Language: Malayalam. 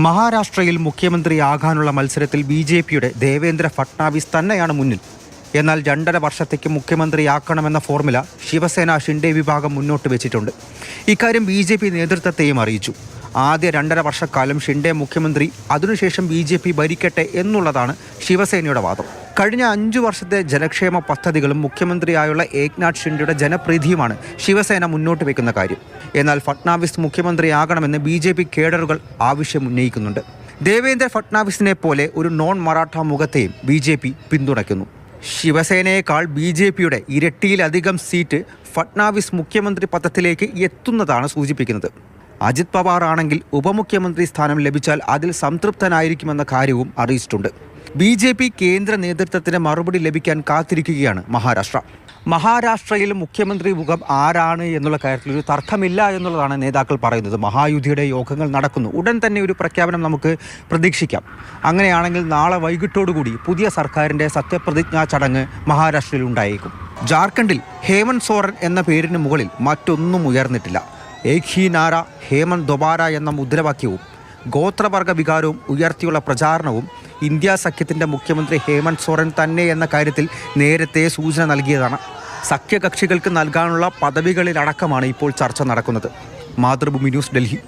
മഹാരാഷ്ട്രയിൽ മുഖ്യമന്ത്രിയാകാനുള്ള മത്സരത്തിൽ ബി.ജെ.പിയുടെ ദേവേന്ദ്ര ഫട്നാവിസ് തന്നെയാണ് മുന്നിൽ. എന്നാൽ 2.5 വർഷത്തേക്ക് മുഖ്യമന്ത്രിയാക്കണമെന്ന ഫോർമുല ശിവസേന ഷിൻഡെ വിഭാഗം മുന്നോട്ട് വെച്ചിട്ടുണ്ട്. ഇക്കാര്യം ബി.ജെ.പി നേതൃത്വത്തെയും അറിയിച്ചു. ആദ്യ 2.5 വർഷക്കാലം ഷിൻഡെ മുഖ്യമന്ത്രി, അതിനുശേഷം ബി.ജെ.പി ഭരിക്കട്ടെ എന്നുള്ളതാണ് ശിവസേനയുടെ വാദം. കഴിഞ്ഞ 5 വർഷത്തെ ജനക്ഷേമ പദ്ധതികളും മുഖ്യമന്ത്രിയായുള്ള ഏക്നാഥ് ഷിൻഡെയുടെ ജനപ്രീതിയുമാണ് ശിവസേന മുന്നോട്ട് വയ്ക്കുന്ന കാര്യം. എന്നാൽ ഫട്നാവിസ് മുഖ്യമന്ത്രിയാകണമെന്ന് ബി.ജെ.പി കേഡറുകൾ ആവശ്യമുന്നയിക്കുന്നുണ്ട്. ദേവേന്ദ്ര ഫട്നാവിസിനെ പോലെ ഒരു നോൺ മറാഠ മുഖത്തെയും ബി.ജെ.പി പിന്തുണയ്ക്കുന്നു. ശിവസേനയേക്കാൾ ബി.ജെ.പിയുടെ ഇരട്ടിയിലധികം സീറ്റ് ഫട്നാവിസ് മുഖ്യമന്ത്രി പദത്തിലേക്ക് എത്തുന്നതാണ് സൂചിപ്പിക്കുന്നത്. അജിത് പവാർ ആണെങ്കിൽ ഉപമുഖ്യമന്ത്രി സ്ഥാനം ലഭിച്ചാൽ അതിൽ സംതൃപ്തനായിരിക്കുമെന്ന കാര്യവും അറിയിച്ചിട്ടുണ്ട്. ബി.ജെ.പി കേന്ദ്ര നേതൃത്വത്തിന് മറുപടി ലഭിക്കാൻ കാത്തിരിക്കുകയാണ് മഹാരാഷ്ട്രയിൽ മുഖ്യമന്ത്രി മുഖം ആരാണ് എന്നുള്ള കാര്യത്തിൽ ഒരു തർക്കമില്ല എന്നുള്ളതാണ് നേതാക്കൾ പറയുന്നത്. മഹായുതിയുടെ യോഗങ്ങൾ നടക്കുന്നു. ഉടൻ തന്നെ ഒരു പ്രഖ്യാപനം നമുക്ക് പ്രതീക്ഷിക്കാം. അങ്ങനെയാണെങ്കിൽ നാളെ വൈകിട്ടോടുകൂടി പുതിയ സർക്കാരിൻ്റെ സത്യപ്രതിജ്ഞാ ചടങ്ങ് മഹാരാഷ്ട്രയിൽ ഉണ്ടായേക്കും. ജാർഖണ്ഡിൽ ഹേമന്ത് സോറൻ എന്ന പേരിന് മുകളിൽ മറ്റൊന്നും ഉയർന്നിട്ടില്ല. ഏക് ഹി നാര ഹേമന്ത് ദൊബാര എന്ന മുദ്രാവാക്യവും ഗോത്രവർഗ വികാരവും ഉയർത്തിയുള്ള പ്രചാരണവും ഇന്ത്യ സഖ്യത്തിൻ്റെ മുഖ്യമന്ത്രി ഹേമന്ത് സോറൻ തന്നെ എന്ന കാര്യത്തിൽ നേരത്തെ സൂചന നൽകിയതാണ്. സഖ്യകക്ഷികൾക്ക് നൽകാനുള്ള പദവികളിലടക്കമാണ് ഇപ്പോൾ ചർച്ച നടക്കുന്നത്. മാതൃഭൂമി ന്യൂസ്, ഡൽഹി.